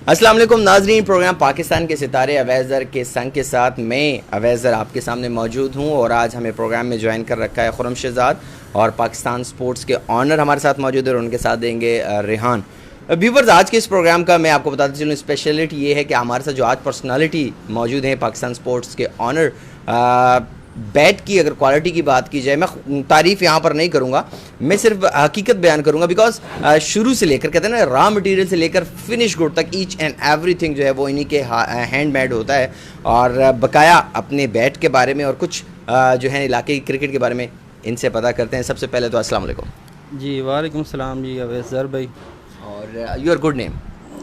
अस्सलाम वालेकुम नाजरीन, प्रोग्राम पाकिस्तान के सितारे अवैज़र के संग के साथ मैं अवैज़र आपके सामने मौजूद हूं और आज हमें प्रोग्राम में ज्वाइन कर रखा है खुर्रम शहजाद और पाकिस्तान स्पोर्ट्स के ऑनर हमारे साथ मौजूद है और उनके साथ देंगे रेहान। व्यूवर्स, आज के इस प्रोग्राम का मैं आपको बताता चलूँ स्पेशलिटी ये है कि हमारे साथ जो आज पर्सनालिटी मौजूद हैं पाकिस्तान स्पोर्ट्स के ऑनर, बैट की अगर क्वालिटी की बात की जाए, मैं तारीफ़ यहाँ पर नहीं करूँगा, मैं सिर्फ हकीकत बयान करूँगा। बिकॉज शुरू से लेकर कहते हैं ना, रॉ मटेरियल से लेकर फिनिश गुड तक ईच एंड एवरीथिंग जो है वो इन्हीं के हैंडमेड होता है। और बकाया अपने बैट के बारे में और कुछ जो है इलाके की क्रिकेट के बारे में इनसे पता करते हैं। सबसे पहले तो अस्सलाम वालेकुम। जी वालेकुम सलाम जी अवैज़र भाई। और your good name?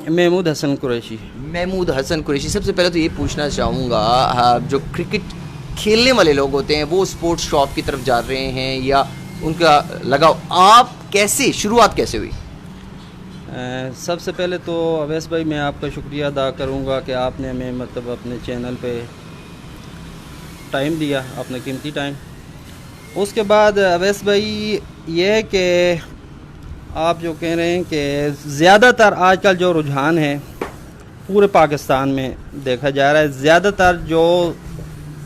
Mahmood Hasan Qureshi. Mahmood Hasan Qureshi. सबसे पहले तो ये पूछना चाहूँगा, जो क्रिकेट खेलने वाले लोग होते हैं वो स्पोर्ट्स शॉप की तरफ जा रहे हैं या उनका लगाव, आप कैसे शुरुआत कैसे हुई? सबसे पहले तो अवैस भाई मैं आपका शुक्रिया अदा करूँगा कि आपने हमें मतलब अपने चैनल पे टाइम दिया, अपना कीमती टाइम। उसके बाद अवैस भाई ये है कि आप जो कह रहे हैं कि ज़्यादातर आजकल जो रुझान है पूरे पाकिस्तान में देखा जा रहा है, ज़्यादातर जो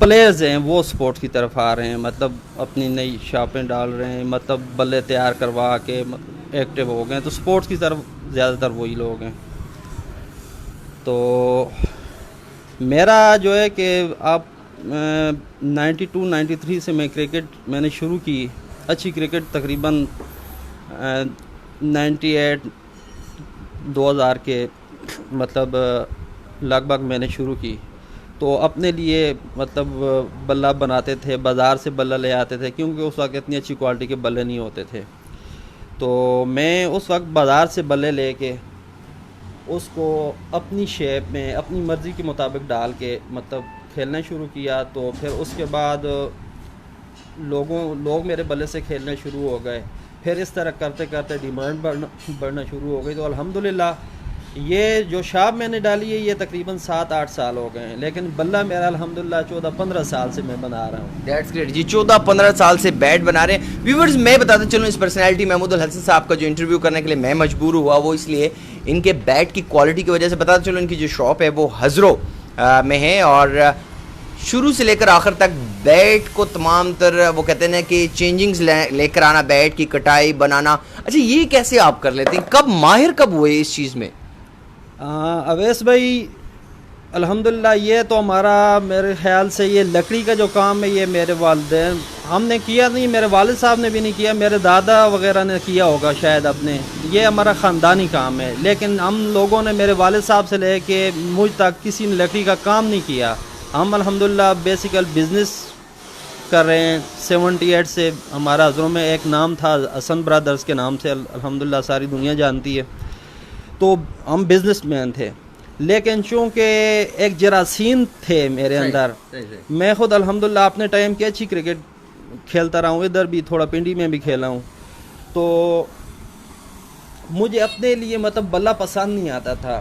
प्लेयर्स हैं वो स्पोर्ट्स की तरफ आ रहे हैं, मतलब अपनी नई शॉपें डाल रहे हैं, मतलब बल्ले तैयार करवा के एक्टिव हो गए। तो स्पोर्ट्स की तरफ ज़्यादातर वही लोग हैं। तो मेरा जो है कि आप 92-93 से मैं क्रिकेट मैंने शुरू की, अच्छी क्रिकेट तकरीबन 98 2000 के मतलब लगभग मैंने शुरू की। तो अपने लिए मतलब बल्ला बनाते थे, बाज़ार से बल्ला ले आते थे क्योंकि उस वक्त इतनी अच्छी क्वालिटी के बल्ले नहीं होते थे। तो मैं उस वक्त बाज़ार से बल्ले लेके उसको अपनी शेप में अपनी मर्ज़ी के मुताबिक डाल के मतलब खेलना शुरू किया। तो फिर उसके बाद लोग मेरे बल्ले से खेलना शुरू हो गए। फिर इस तरह करते करते डिमांड बढ़ना शुरू हो गई। तो अल्हम्दुलिल्लाह ये जो शॉप मैंने डाली है ये तकरीबन 7-8 साल हो गए हैं, लेकिन बल्ला मेरा अल्हम्दुलिल्लाह 14-15 साल से मैं बना रहा हूँ। दैट्स ग्रेट जी, 14-15 साल से बैट बना रहे हैं। व्यूवर्स, मैं बताता चलूँ इस पर्सनैलिटी महमूद हसन साहब का जो इंटरव्यू करने के लिए मैं मजबूर हुआ वो इसलिए इनके बैट की क्वालिटी की वजह से। बताता चलूँ इनकी जो शॉप है वो हजरो में है और शुरू से लेकर आखिर तक बैट को तमाम तर वो कहते हैं ना कि चेंजिंग्स लेकर आना, बैट की कटाई बनाना। अच्छा, ये कैसे आप कर लेते हैं? कब माहिर कब हुए इस चीज़ में? अवैस भाई अल्हम्दुलिल्लाह ये तो हमारा मेरे ख्याल से ये लकड़ी का जो काम है ये मेरे वालिदैन हमने किया नहीं, मेरे वालिद साहब ने भी नहीं किया, मेरे दादा वगैरह ने किया होगा शायद अपने, ये हमारा ख़ानदानी काम है। लेकिन हम लोगों ने मेरे वालिद साहब से लेके मुझ तक किसी ने लकड़ी का काम नहीं किया। हम अल्हम्दुलिल्लाह बेसिकल बिज़नेस कर रहे हैं। 78 से हमारा हज़रों में एक नाम था हसन ब्रदर्स के नाम से, अल्हम्दुलिल्लाह सारी दुनिया जानती है। तो हम बिजनेसमैन थे, लेकिन चूँकि एक जरासीम थे मेरे अंदर, मैं ख़ुद अल्हम्दुलिल्लाह अपने टाइम की अच्छी क्रिकेट खेलता रहा हूँ, इधर भी थोड़ा पिंडी में भी खेला हूँ। तो मुझे अपने लिए मतलब बल्ला पसंद नहीं आता था।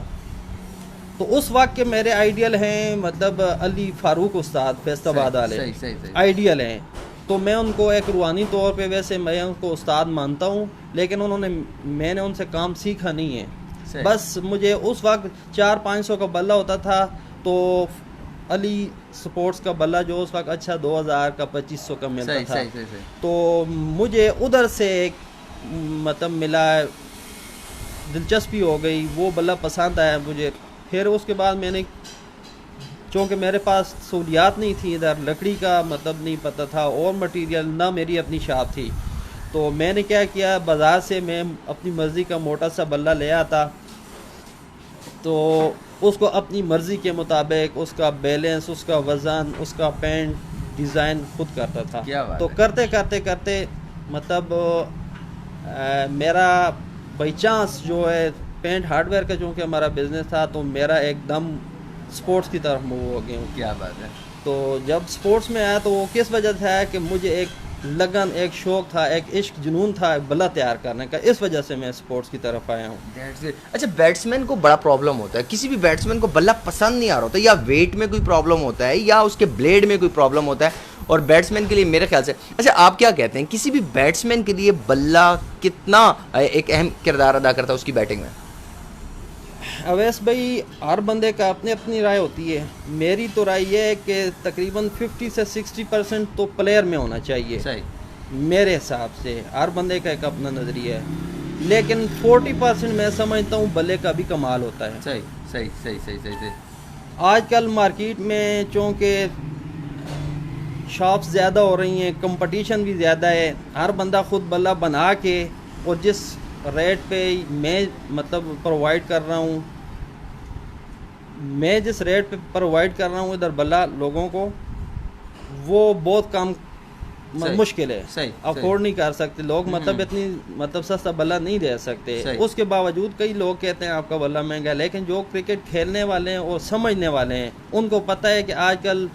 तो उस वक्त के मेरे आइडियल हैं मतलब अली फारूक उस्ताद फैसलाबाद वाले आइडियल हैं। तो मैं उनको एक रूहानी तौर पे वैसे मैं उनको उस्ताद मानता हूँ, लेकिन मैंने उनसे काम सीखा नहीं है। बस मुझे उस वक्त 400-500 का बल्ला होता था, तो अली स्पोर्ट्स का बल्ला जो उस वक्त अच्छा 2000 का 2500 का मिलता था। तो मुझे उधर से मतलब मिला, दिलचस्पी हो गई, वो बल्ला पसंद आया मुझे। फिर उसके बाद मैंने, चूँकि मेरे पास सहूलियात नहीं थी, इधर लकड़ी का मतलब नहीं पता था और मटेरियल ना मेरी अपनी शॉप थी, तो मैंने क्या किया, बाज़ार से मैं अपनी मर्ज़ी का मोटा सा बल्ला ले आता, तो उसको अपनी मर्ज़ी के मुताबिक उसका बैलेंस, उसका वज़न, उसका पेंट डिज़ाइन खुद करता था। तो करते करते करते मतलब मेरा बाई चांस जो है पेंट हार्डवेयर का चूँकि हमारा बिज़नेस था, तो मेरा एकदम स्पोर्ट्स की तरफ मूव हो गया हूँ। क्या बात है। तो जब स्पोर्ट्स में आया तो वो किस वजह से आया कि मुझे एक लगन, एक शौक़ था, एक इश्क जुनून था बल्ला तैयार करने का, इस वजह से मैं स्पोर्ट्स की तरफ आया हूँ। अच्छा, बैट्समैन को बड़ा प्रॉब्लम होता है, किसी भी बैट्समैन को बल्ला पसंद नहीं आ रहा होता, या वेट में कोई प्रॉब्लम होता है या उसके ब्लेड में कोई प्रॉब्लम होता है, और बैट्समैन के लिए मेरे ख्याल से, अच्छा आप क्या कहते हैं, किसी भी बैट्समैन के लिए बल्ला कितना एक अहम किरदार अदा करता है उसकी बैटिंग में? अवैस भाई, हर बंदे का अपनी अपनी राय होती है। मेरी तो राय ये है कि तकरीबन 50 से 60% तो प्लेयर में होना चाहिए। सही। मेरे हिसाब से हर बंदे का एक अपना नज़रिया है, लेकिन 40% मैं समझता हूँ बल्ले का भी कमाल होता है। सही सही सही सही सही सही। आजकल मार्केट में चूँकि शॉप्स ज़्यादा हो रही हैं, कंपटीशन भी ज़्यादा है, हर बंदा खुद बल्ला बना के और जिस रेट पे मैं मतलब प्रोवाइड कर रहा हूँ, मैं जिस रेट पे प्रोवाइड कर रहा हूँ इधर बल्ला लोगों को, वो बहुत कम मुश्किल है। अफोर्ड नहीं कर सकते लोग, मतलब इतनी मतलब सस्ता बल्ला नहीं दे सकते। उसके बावजूद कई लोग कहते हैं आपका बल्ला महंगा है, लेकिन जो क्रिकेट खेलने वाले हैं और समझने वाले हैं उनको पता है कि आजकल,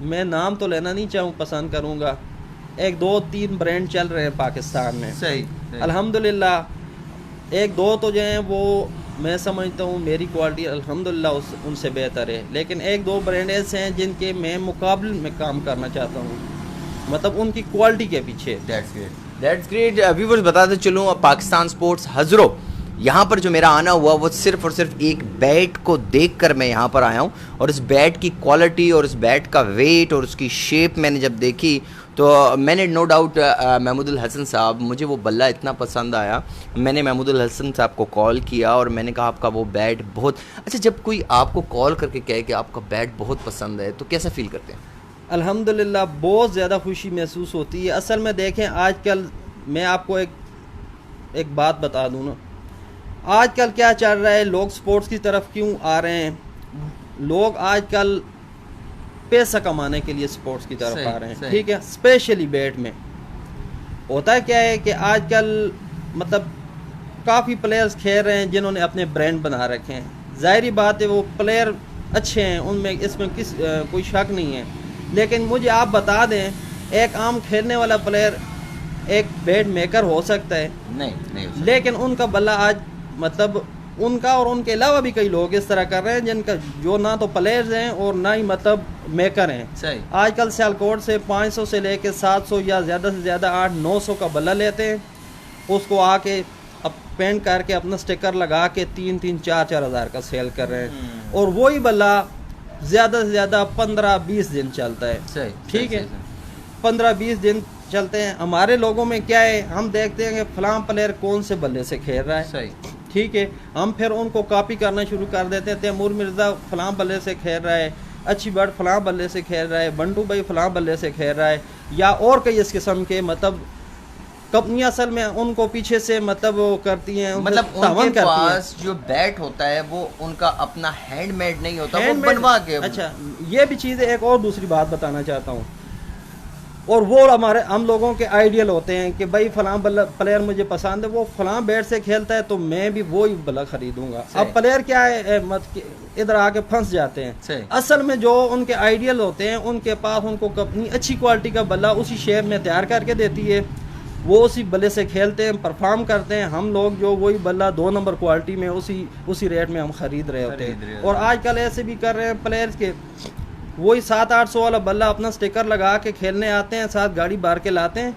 मैं नाम तो लेना नहीं पसंद करूँगा, 1 2 3 ब्रांड चल रहे हैं पाकिस्तान में। सही। अल्हम्दुलिल्लाह 1 2 तो जो हैं वो मैं समझता हूँ मेरी क्वालिटी अल्हम्दुलिल्लाह उनसे बेहतर है, लेकिन 1 2 ब्रांड ऐसे हैं जिनके मैं मुकाबले में काम करना चाहता हूँ, मतलब उनकी क्वालिटी के पीछे। That's great. व्यूअर्स बताते चलूँ, पाकिस्तान स्पोर्ट्स हज़रों, यहाँ पर जो मेरा आना हुआ वो सिर्फ और सिर्फ एक बैट को देखकर मैं यहाँ पर आया हूँ, और इस बैट की क्वालिटी और इस बैट का वेट और उसकी शेप मैंने जब देखी तो मैंने नो डाउट महमूदुल हसन साहब, मुझे वो बल्ला इतना पसंद आया, मैंने महमूदुल हसन साहब को कॉल किया और मैंने कहा आपका वो बैट बहुत अच्छा। जब कोई आपको कॉल करके कहे कि आपका बैट बहुत पसंद है तो कैसा फील करते हैं? अल्हम्दुलिल्लाह बहुत ज़्यादा खुशी महसूस होती है। असल में देखें, आजकल मैं आपको एक बात बता दूँ ना, आजकल क्या चल रहा है, लोग स्पोर्ट्स की तरफ क्यों आ रहे हैं? लोग आजकल पैसा कमाने के लिए स्पोर्ट्स की तरफ आ रहे हैं, ठीक है। स्पेशली बैट में होता क्या है कि आजकल मतलब काफ़ी प्लेयर्स खेल रहे हैं जिन्होंने अपने ब्रांड बना रखे हैं। ज़ाहिरी बात है वो प्लेयर अच्छे हैं, उनमें इसमें कोई शक नहीं है, लेकिन मुझे आप बता दें, एक आम खेलने वाला प्लेयर एक बैट मेकर हो सकता है? नहीं हो सकता। लेकिन उनका बल्ला आज मतलब उनका और उनके अलावा भी कई लोग इस तरह कर रहे हैं जिनका जो ना तो प्लेयर्स हैं और ना ही मतलब मेकर हैं। सही। आजकल सियालकोट से 500 से लेके 700 या ज़्यादा से ज़्यादा 800-900 का बल्ला लेते हैं, उसको आके अब पेंट करके अपना स्टिकर लगा के 3-4 हज़ार का सेल कर रहे हैं, और वही बल्ला ज़्यादा से ज़्यादा 15-20 दिन चलता है। ठीक है, 15-20 दिन चलते हैं। हमारे लोगों में क्या है, हम देखते हैं कि फलां प्लेयर कौन से बल्ले से खेल रहा है, सही, ठीक है, हम फिर उनको कॉपी करना शुरू कर देते हैं। तैमूर मिर्ज़ा फलां बल्ले से खेल रहा है, अच्छी बट फलां बल्ले से खेल रहा है, बंटू भाई फलां बल्ले से खेल रहा है, या और कई इस किस्म के मतलब कंपनियां असल में उनको पीछे से मतलब वो करती हैं, मतलब उनके पास जो बैट होता है वो उनका अपना हैंडमेड नहीं होता, वो बनवा के। अच्छा, ये भी चीज़ एक और दूसरी बात बताना चाहता हूँ, और वो हम लोगों के आइडियल होते हैं कि भाई फलां प्लेयर मुझे पसंद है, वो फलां बैट से खेलता है तो मैं भी वो ही बल्ला खरीदूंगा। अब प्लेयर क्या है, इधर आके फंस जाते हैं। असल में जो उनके आइडियल होते हैं उनके पास उनको कंपनी अच्छी क्वालिटी का बल्ला उसी शेप में तैयार करके देती है, वो उसी बल्ले से खेलते हैं, परफॉर्म करते हैं। हम लोग जो वही बल्ला 2 नंबर क्वालिटी में उसी रेट में हम खरीद रहे होते हैं। और आजकल ऐसे भी कर रहे हैं प्लेयर्स के, वही 700-800 वाला बल्ला अपना स्टिकर लगा के खेलने आते हैं, साथ गाड़ी बार के लाते हैं,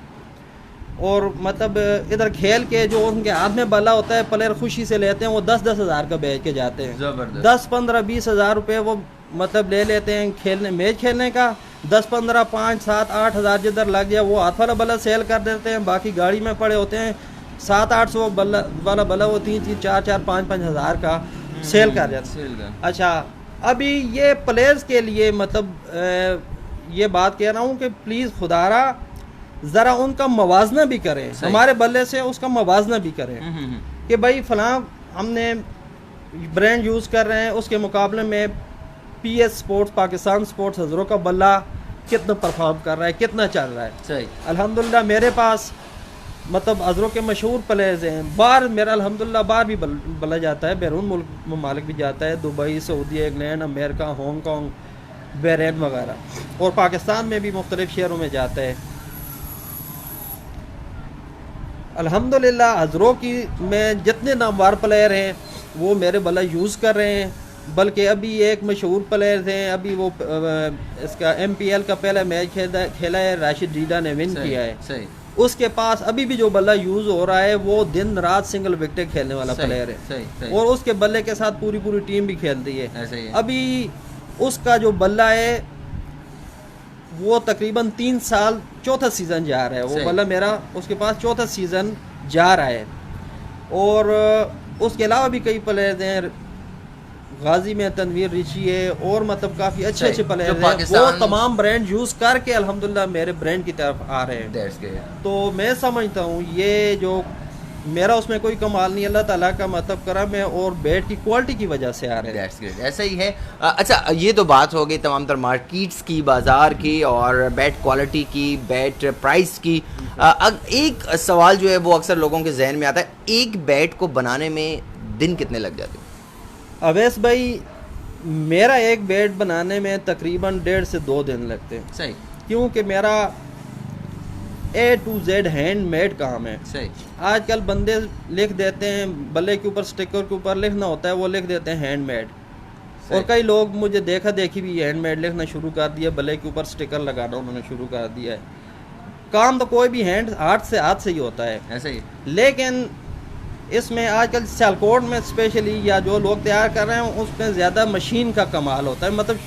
और मतलब इधर खेल के जो उनके हाथ में बल्ला होता है प्लेयर खुशी से लेते हैं, वो 10-10 हज़ार का बेच के जाते हैं। 10-15-20 हज़ार रुपये वो मतलब ले लेते हैं मैच खेलने का। 10-15 5-7-8 हज़ार जिधर लग गया वो हाथ वाला बल्ला सेल कर देते हैं, बाकी गाड़ी में पड़े होते हैं 700-800 वाला बल्ला वो 3-4 5-5 हज़ार का सेल कर जाते हैं। अच्छा, अभी ये प्लेयर्स के लिए मतलब ये बात कह रहा हूँ कि प्लीज़ खुदारा ज़रा उनका मवाजना भी करें, हमारे बल्ले से उसका मवाजना भी करें कि भाई फलां हमने ब्रांड यूज़ कर रहे हैं, उसके मुकाबले में PS स्पोर्ट्स पाकिस्तान स्पोर्ट्स हज़रों का बल्ला कितना परफॉर्म कर रहा है, कितना चल रहा है। सही। अल्हम्दुलिल्लाह मेरे पास मतलब हज़रों के मशहूर प्लेयर्स हैं, बाहर मेरा अल्हम्दुलिल्लाह बाहर भी बल्ला जाता है, बैरून मुल्क ममालिक भी जाता है, Dubai, Saudi, England, America, Hong Kong, Bahrain वगैरह, और पाकिस्तान में भी मुख्तलिफ शहरों में जाता है। अल्हम्दुलिल्लाह हज़रों की में जितने नामवर प्लेयर हैं वो मेरे बल्ला यूज़ कर रहे हैं, बल्कि अभी एक मशहूर प्लेयर हैं, अभी वो इसका MPL का पहला मैच खेला है, राशिद डीडा ने विन किया है। सही। उसके पास अभी भी जो बल्ला यूज हो रहा है वो दिन रात सिंगल विकेट खेलने वाला प्लेयर है। सही। और उसके बल्ले के साथ पूरी टीम भी खेलती है। ऐसे ही है। अभी उसका जो बल्ला है वो तकरीबन 3 साल चौथा सीजन जा रहा है। वो बल्ला मेरा उसके पास चौथा सीजन जा रहा है। और उसके अलावा भी कई प्लेयर हैं, गाजी में तनवीर रिची है और मतलब काफ़ी अच्छे प्लेयर हैं। वो तमाम ब्रांड यूज़ करके अल्हम्दुलिल्लाह मेरे ब्रांड की तरफ आ रहे हैं। तो मैं समझता हूँ ये जो मेरा उसमें कोई कमाल नहीं, अल्लाह ताला का मतलब करम है और बैट की क्वालिटी की वजह से आ रहे हैं। ऐसा ही है। अच्छा, ये तो बात हो गई तमाम तर मार्केट्स की, बाज़ार की और बैट क्वालिटी की, बैट प्राइस की। एक सवाल जो है वो अक्सर लोगों के जहन में आता है, एक बैट को बनाने में दिन कितने लग जाते हैं? अवैस भाई, मेरा एक बैट बनाने में तकरीबन 1.5 से 2 दिन लगते हैं। सही। क्योंकि मेरा A to Z हैंडमेड काम है। सही। आजकल बंदे लिख देते हैं बल्ले के ऊपर, स्टिकर के ऊपर लिखना होता है, वो लिख देते हैं हैंडमेड। और कई लोग मुझे देखा देखी भी हैंडमेड लिखना शुरू कर दिया, बल्ले के ऊपर स्टिकर लगाना उन्होंने शुरू कर दिया है। काम तो कोई भी हाथ से ही होता है। ऐसे ही। लेकिन इसमें आजकल सियालकोट में स्पेशली या जो लोग तैयार कर रहे हैं उसमें ज़्यादा मशीन का कमाल होता है, मतलब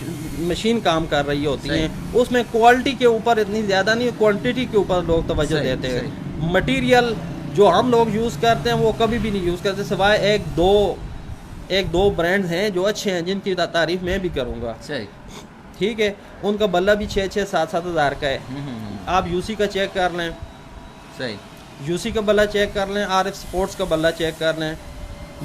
मशीन काम कर रही होती है। उसमें क्वालिटी के ऊपर इतनी ज़्यादा नहीं, क्वांटिटी के ऊपर लोग तवज्जो देते हैं। मटेरियल जो हम लोग यूज़ करते हैं वो कभी भी नहीं यूज़ करते, सिवाय एक दो ब्रांड हैं जो अच्छे हैं जिनकी तारीफ मैं भी करूँगा। ठीक है, उनका बल्ला भी 6-7 हज़ार का है। आप यूसी का चेक कर लें। सही। यूसी का बल्ला चेक कर लें, RF स्पोर्ट्स का बल्ला चेक कर लें।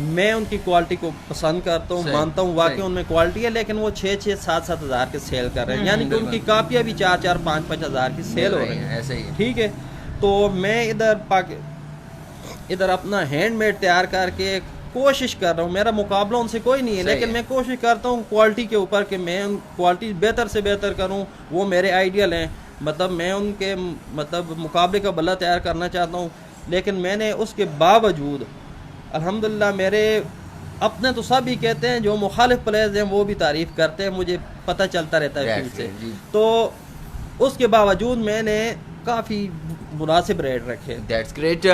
मैं उनकी क्वालिटी को पसंद करता हूँ, मानता हूँ वाकई उनमें क्वालिटी है, लेकिन वो 6-7 हज़ार के सेल कर रहे हैं, यानी कि उनकी कापियाँ भी 4-4, 5-5 हज़ार की सेल हो रही हैं। ऐसे ही। ठीक है, तो मैं इधर अपना हैंडमेड तैयार करके कोशिश कर रहा हूँ। मेरा मुकाबला उनसे कोई नहीं है, लेकिन मैं कोशिश करता हूँ क्वालिटी के ऊपर कि मैं क्वालिटी बेहतर से बेहतर करूँ। वो मेरे आइडियल हैं, मतलब मैं उनके मतलब मुकाबले का बल्ला तैयार करना चाहता हूँ। लेकिन मैंने उसके बावजूद अल्हम्दुलिल्लाह मेरे अपने तो सब ही कहते हैं, जो मुखालिफ प्लेयर्स हैं वो भी तारीफ़ करते हैं, मुझे पता चलता रहता है फील्ड से। तो उसके बावजूद मैंने काफ़ी मुनासिब रेट रखे। That's great.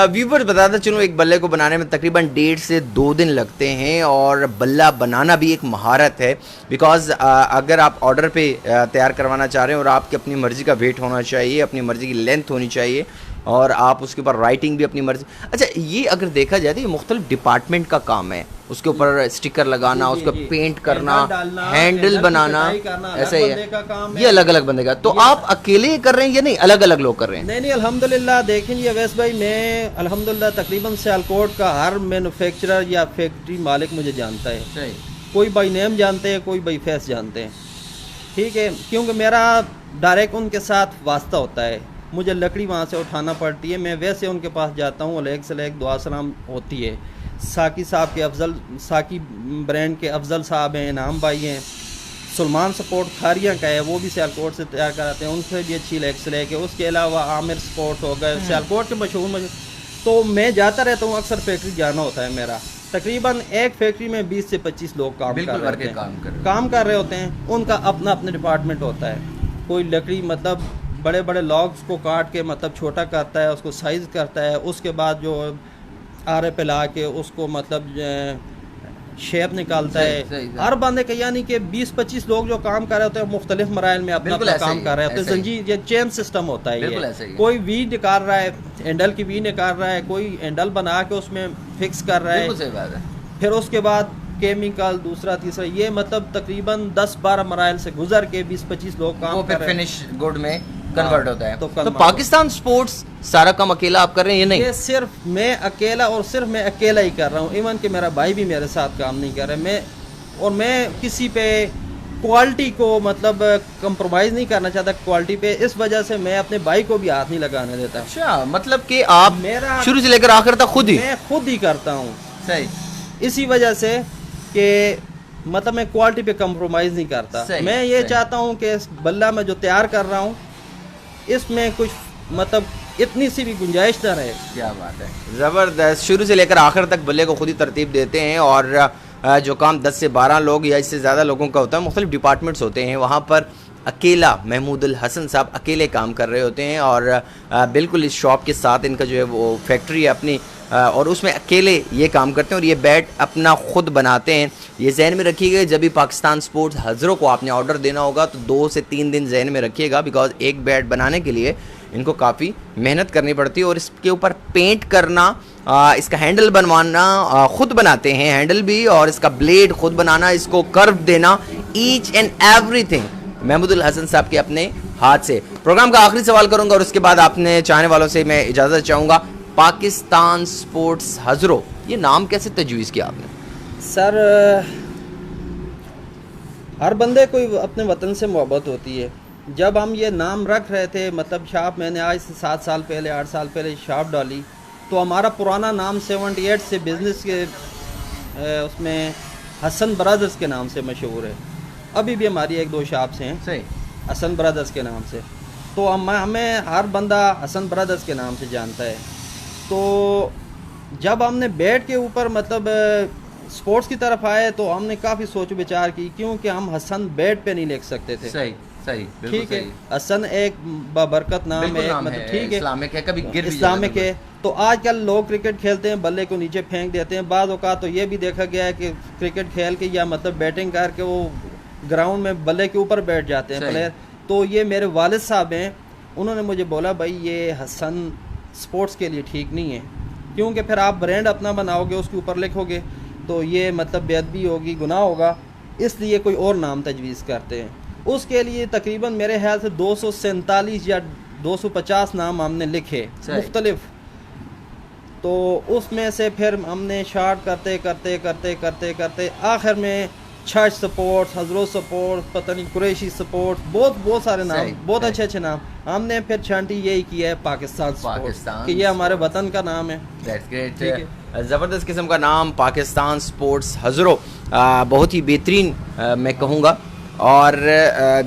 व्यूवर्स, बताता चलूँ, एक बल्ले को बनाने में तकरीबन 1.5 से 2 दिन लगते हैं और बल्ला बनाना भी एक महारत है। बिकॉज अगर आप ऑर्डर पे तैयार करवाना चाह रहे हैं और आपकी अपनी मर्ज़ी का वेट होना चाहिए, अपनी मर्ज़ी की लेंथ होनी चाहिए और आप उसके ऊपर राइटिंग भी अपनी मर्ज़ी। अच्छा, ये अगर देखा जाए तो ये मुख्तलिफ डिपार्टमेंट का काम है, उसके ऊपर स्टिकर लगाना, उसको पेंट करना, हैंडल बनाना, ऐसा ही है, ये अलग अलग बंदे का। तो आप अकेले कर रहे हैं या नहीं अलग अलग लोग कर रहे हैं? नहीं, अल्हम्दुलिल्लाह। देखें जी अवैस भाई, मैं अल्हम्दुलिल्लाह तकरीबन सियालकोट का हर मैन्युफैक्चरर या फैक्ट्री मालिक मुझे जानता है। कोई बाई नेम जानते हैं, कोई बाई फेस जानते हैं। ठीक है, क्योंकि मेरा डायरेक्ट उनके साथ वास्ता होता है, मुझे लकड़ी वहाँ से उठाना पड़ती है, मैं वैसे उनके पास जाता हूँ, अलग से अलग दुआ सलाम होती है। साकी साहब के साकी ब्रांड के अफजल साहब हैं, इनाम भाई हैं, सलमान सपोर्ट खारिया का है, वो भी सियालकोट से तैयार कराते हैं, उनसे भी अच्छी लेग से लेके। उसके अलावा आमिर स्पोर्ट हो गए, सियालकोट के मशहूर। तो मैं जाता रहता हूँ, अक्सर फैक्ट्री जाना होता है मेरा। तकरीबन एक फैक्ट्री में 20 से 25 लोग काम कर रहे होते हैं। उनका अपना डिपार्टमेंट होता है। कोई लकड़ी मतलब बड़े बड़े लॉग्स को काट के मतलब छोटा करता है, उसको साइज़ करता है, उसके बाद जो आरे पे ला के उसको मतलब शेप निकालता है। हर बंदे का यानी कि 20-25 लोग जो काम कर रहे होते हैं मुख्तलिफ मराइल में अपना काम कर रहे होते हैं। जंजीर या चेन सिस्टम होता है ये। कोई वी निकाल रहा है, हैंडल की वी निकाल रहा है, कोई हैंडल बना के उसमें फिक्स कर रहा है, फिर उसके बाद केमिकल दूसरा तीसरा, ये मतलब तकरीबन 10-12 मराइल से गुजर के 20-25 लोग काम कर रहे हैं, फिनिश गुड में कन्वर्ट होता है। तो पाकिस्तान स्पोर्ट्स सारा काम अकेला आप कर रहे हैं या नहीं? ये सिर्फ मैं अकेला और सिर्फ मैं अकेला ही कर रहा हूँ। इवन कि मेरा भाई भी मेरे साथ काम नहीं कर रहा। मैं किसी पे क्वालिटी को मतलब कंप्रोमाइज़ नहीं करना चाहता क्वालिटी पे, इस वजह से मैं अपने भाई को भी हाथ नहीं लगाने देता। अच्छा, मतलब कि आप मेरा शुरू से लेकर आखिर तक मैं खुद ही करता हूँ। सही। इसी वजह से कि मतलब मैं क्वालिटी पे कंप्रोमाइज़ नहीं करता। मैं ये चाहता हूँ कि इस बल्ला में जो तैयार कर रहा हूँ इसमें कुछ मतलब इतनी सी भी गुंजाइश ना रहे। क्या बात है, ज़बरदस्त। शुरू से लेकर आखिर तक बल्ले को खुद ही तरतीब देते हैं और जो काम 10 से 12 लोग या इससे ज़्यादा लोगों का होता है, मुख्तलिफ डिपार्टमेंट्स होते हैं, वहाँ पर अकेला महमूदुल हसन साहब अकेले काम कर रहे होते हैं और बिल्कुल इस शॉप के साथ इनका जो है वो फैक्ट्री है अपनी और उसमें अकेले ये काम करते हैं और ये बैट अपना ख़ुद बनाते हैं। ये जहन में रखिएगा जब भी पाकिस्तान स्पोर्ट्स हज़रों को आपने ऑर्डर देना होगा तो 2 से 3 दिन जहन में रखिएगा, बिकॉज एक बैट बनाने के लिए इनको काफ़ी मेहनत करनी पड़ती है और इसके ऊपर पेंट करना, इसका हैंडल बनवाना ख़ुद बनाते हैं, हैंडल भी, और इसका ब्लेड ख़ुद बनाना, इसको कर्व देना, each and everything Mahmudul Hasan साहब के अपने हाथ से। प्रोग्राम का आखिरी सवाल करूंगा और उसके बाद आपने चाहने वालों से मैं इजाज़त चाहूँगा। पाकिस्तान स्पोर्ट्स हज़रों, ये नाम कैसे तजवीज़ किया आपने? सर, हर बंदे को अपने वतन से मोहब्बत होती है। जब हम ये नाम रख रहे थे, मतलब शॉप मैंने आज से 7 साल पहले 8 साल पहले शॉप डाली, तो हमारा पुराना नाम 78 से बिज़नेस के उसमें हसन ब्रदर्स के नाम से मशहूर है। अभी भी हमारी 1-2 शॉप्स हैं सही हसन ब्रदर्स के नाम से, तो हमें हर बंदा हसन ब्रदर्स के नाम से जानता है। तो जब हमने बैट के ऊपर मतलब स्पोर्ट्स की तरफ आए तो हमने काफ़ी सोच विचार की, क्योंकि हम हसन बैट पे नहीं लिख सकते थे। सही सही, ठीक है, हसन एक बरकत नाम है, मतलब ठीक है, इस्लामिक है, कभी गिर भी इस्लामिक है। तो आजकल लोग क्रिकेट खेलते हैं, बल्ले को नीचे फेंक देते हैं। बाज़ औक़ात तो ये भी देखा गया है कि क्रिकेट खेल के या मतलब बैटिंग करके वो ग्राउंड में बल्ले के ऊपर बैठ जाते हैं प्लेयर। तो ये मेरे वालिद साहब हैं, उन्होंने मुझे बोला भाई ये हसन स्पोर्ट्स के लिए ठीक नहीं है, क्योंकि फिर आप ब्रांड अपना बनाओगे, उसके ऊपर लिखोगे तो ये मतलब बेअदबी होगी, गुनाह होगा, इसलिए कोई और नाम तजवीज़ करते हैं। उसके लिए तकरीबन मेरे ख्याल से 247 या 250 नाम हमने लिखे मुख्तलिफ। तो उसमें से फिर हमने शार्ट करते करते करते करते करते आखिर में छठ सपोर्ट्स, हजरो सपोर्ट्स, पता नहीं कुरैशी सपोर्ट्स, बहुत सारे नाम, बहुत अच्छे नाम हमने फिर छांटी यही किया है पाकिस्तान कि ये हमारे वतन का नाम है। ठीक है, ज़बरदस्त किस्म का नाम पाकिस्तान स्पोर्ट्स हज़रों, बहुत ही बेहतरीन मैं कहूँगा। और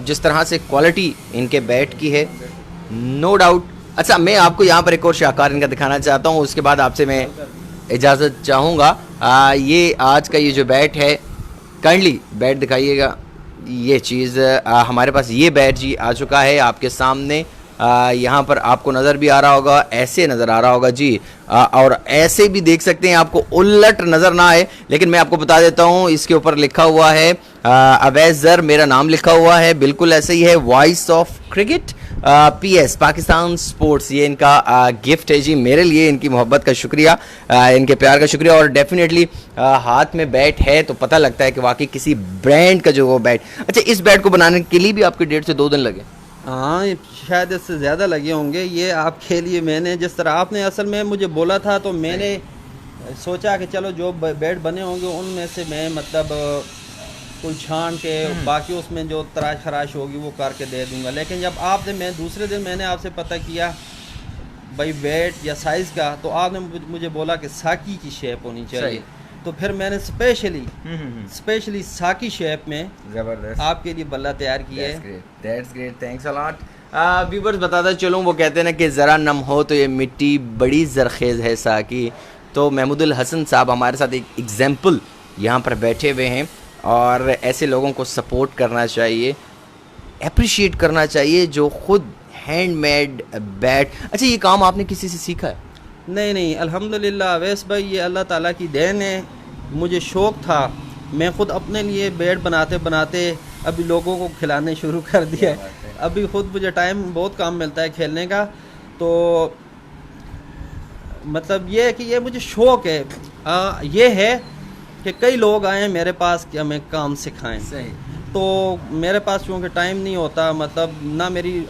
जिस तरह से क्वालिटी इनके बैट की है, नो डाउट। अच्छा, मैं आपको यहाँ पर एक और शाहकार इनका दिखाना चाहता हूँ, उसके बाद आपसे मैं इजाज़त चाहूँगा। ये आज का ये जो बैट है, काइंडली बैट दिखाइएगा। ये चीज़ हमारे पास ये बैट जी आ चुका है आपके सामने। यहाँ पर आपको नज़र भी आ रहा होगा, ऐसे नज़र आ रहा होगा जी, और ऐसे भी देख सकते हैं, आपको उलट नज़र ना आए, लेकिन मैं आपको बता देता हूँ इसके ऊपर लिखा हुआ है अवैज़ ज़र, मेरा नाम लिखा हुआ है, बिल्कुल ऐसे ही है, voice of cricket PS Pakistan sports. ये इनका गिफ्ट है जी मेरे लिए, इनकी मोहब्बत का शुक्रिया, इनके प्यार का शुक्रिया। और डेफिनेटली हाथ में बैट है तो पता लगता है कि वाकई किसी ब्रांड का जो वो बैट। अच्छा, इस बैट को बनाने के लिए भी आपके 1.5 से 2 दिन लगे? हाँ, शायद इससे ज़्यादा लगे होंगे। ये आपके लिए मैंने जिस तरह आपने असल में मुझे बोला था, तो मैंने सोचा कि चलो जो बैट बने होंगे उनमें से मैं मतलब कुल छान के बाकी उसमें जो तराश खराश होगी वो करके दे दूंगा। लेकिन जब आपने मैं दूसरे दिन मैंने आपसे पता किया भाई वेट या साइज़ का, तो आपने मुझे बोला कि साकी की शेप होनी चाहिए, तो फिर मैंने स्पेशली साकी शेप में ज़बरदस्त आपके लिए बल्ला तैयार किया है। That's great, thanks a lot. Viewers, बताता चलूँ, वो कहते हैं ना कि ज़रा नम हो तो ये मिट्टी बड़ी ज़रखेज़ है साकी। तो महमूदुल हसन साहब हमारे साथ एक एग्जाम्पल यहाँ पर बैठे हुए हैं, और ऐसे लोगों को सपोर्ट करना चाहिए, अप्रिशिएट करना चाहिए जो खुद हैंडमेड बैट। अच्छा, ये काम आपने किसी से सीखा है? नहीं, अल्हम्दुलिल्लाह अवैस भाई, ये अल्लाह ताला की देन है। मुझे शौक़ था, मैं ख़ुद अपने लिए बैट बनाते बनाते अभी लोगों को खिलाने शुरू कर दिया है। अभी ख़ुद मुझे टाइम बहुत कम मिलता है खेलने का, तो मतलब ये है कि ये मुझे शौक़ है। ये है कि कई लोग आए मेरे पास कि हमें काम सिखाएं। सही। तो मेरे पास चूँकि टाइम नहीं होता, मतलब ना मेरी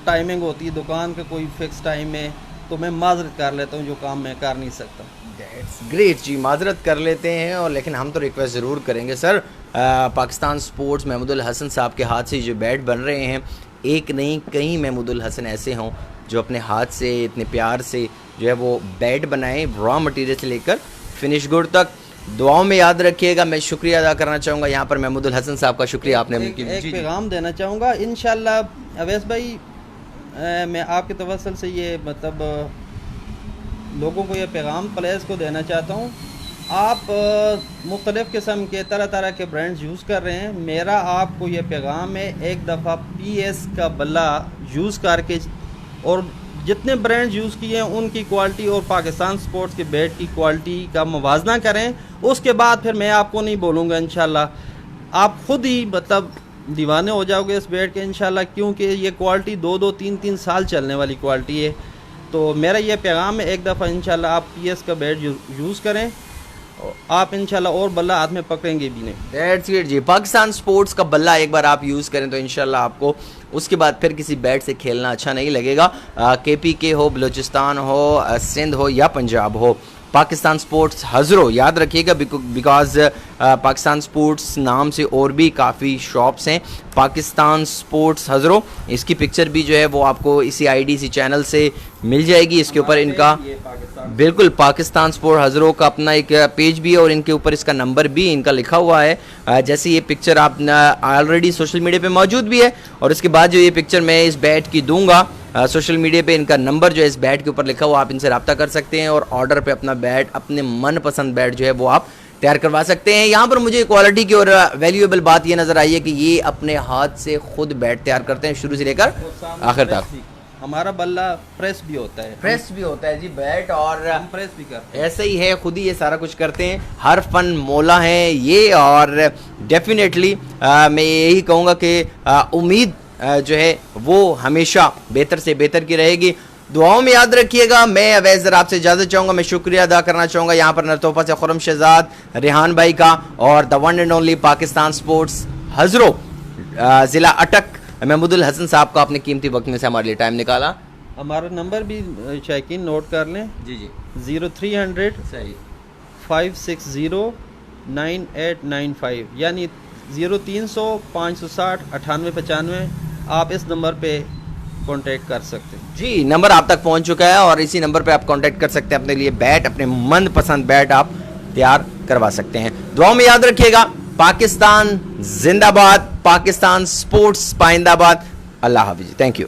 टाइमिंग होती है दुकान का कोई फिक्स टाइम में, तो मैं माजरत कर लेता हूँ जो काम मैं कर नहीं सकता। दैट्स ग्रेट जी, माजरत कर लेते हैं। और लेकिन हम तो रिक्वेस्ट ज़रूर करेंगे सर, पाकिस्तान स्पोर्ट्स महमूदुल हसन साहब के हाथ से जो बैट बन रहे हैं, एक नहीं कई महमूदुल हसन ऐसे हों जो अपने हाथ से इतने प्यार से जो है वो बैट बनाएं, रॉ मटेरियल से लेकर फिनिश गुड तक। दुआओं में याद रखिएगा। मैं शुक्रिया अदा करना चाहूँगा यहाँ पर महमूदुल हसन साहब का शुक्रिया आपने एक पैगाम देना चाहूँगा इंशाल्लाह अवैस भाई, मैं आपके तवस्सुल से ये मतलब लोगों को ये पैगाम प्लेयर्स को देना चाहता हूँ आप मुख्तलिफ़ किस्म के तरह तरह के ब्रांड्स यूज़ कर रहे हैं। मेरा आपको ये पैगाम है, एक दफ़ा PS का बल्ला यूज़ करके और जितने ब्रांड्स यूज़ किए हैं उनकी क्वालिटी और पाकिस्तान स्पोर्ट्स के बैट की क्वालिटी का मुवाजना करें। उसके बाद फिर मैं आपको नहीं बोलूँगा, इंशाल्लाह आप ख़ुद ही मतलब दीवाने हो जाओगे इस बैट के इंशाल्लाह, क्योंकि ये क्वालिटी 2-2 3-3 साल चलने वाली क्वालिटी है। तो मेरा ये पैगाम है, एक दफ़ा इंशाल्लाह आप PS का बैट यूज़ करें, आप इंशाल्लाह और बल्ला हाथ में पकड़ेंगे भी नहीं। दैट्स इट जी। पाकिस्तान स्पोर्ट्स का बल्ला एक बार आप यूज़ करें तो इंशाल्लाह आपको उसके बाद फिर किसी बैट से खेलना अच्छा नहीं लगेगा। KPK हो, बलूचिस्तान हो, सिंध हो या पंजाब हो, पाकिस्तान स्पोर्ट्स हज़रो याद रखिएगा, बिकॉज पाकिस्तान स्पोर्ट्स नाम से और भी काफ़ी शॉप्स हैं। पाकिस्तान स्पोर्ट्स हज़रो, इसकी पिक्चर भी जो है वो आपको इसी IDC चैनल से मिल जाएगी। इसके ऊपर इनका बिल्कुल पाकिस्तान स्पोर्ट हज़रो का अपना एक पेज भी है और इनके ऊपर इसका नंबर भी इनका लिखा हुआ है। जैसे ये पिक्चर आप ऑलरेडी सोशल मीडिया पे मौजूद भी है और इसके बाद जो ये पिक्चर मैं इस बैट की दूंगा सोशल मीडिया पे, इनका नंबर जो है इस बैट के ऊपर लिखा हुआ, आप इनसे रब्ता कर सकते हैं और ऑर्डर पे अपना बैट, अपने मनपसंद बैट जो है वो आप तैयार करवा सकते हैं। यहाँ पर मुझे क्वालिटी की और वैल्यूएबल बात ये नज़र आई है कि ये अपने हाथ से खुद बैट तैयार करते हैं शुरू से लेकर आखिर तक। हमारा बल्ला प्रेस भी होता है, प्रेस भी होता है जी बैट, और हम प्रेस भी करते हैं। ऐसे ही है, खुद ही ये सारा कुछ करते हैं। हर फन मौला है ये, और डेफिनेटली मैं यही कहूँगा कि उम्मीद जो है वो हमेशा बेहतर से बेहतर की रहेगी। दुआओं में याद रखिएगा। मैं अवैज़ आपसे इजाज़त चाहूँगा। मैं शुक्रिया अदा करना चाहूँगा यहाँ पर नरतोफा से खुरम शहजाद, रेहान भाई का, और the one and only Pakistan sports Hazro ज़िला अटक महमूदुल हसन साहब का अपने कीमती वक्त में से हमारे लिए टाइम निकाला। हमारा नंबर भी चेक इन नोट कर लें जी जी, 0300 सही 560 9895, यानी 0300 560 9895। आप इस नंबर पे कांटेक्ट कर सकते हैं जी। नंबर आप तक पहुंच चुका है और इसी नंबर पे आप कांटेक्ट कर सकते हैं, अपने लिए बैट, अपने मनपसंद बैट आप तैयार करवा सकते हैं। दुआओं में याद रखिएगा। पाकिस्तान जिंदाबाद, पाकिस्तान स्पोर्ट्स पाइंदाबाद। अल्लाह हाफिज, थैंक यू।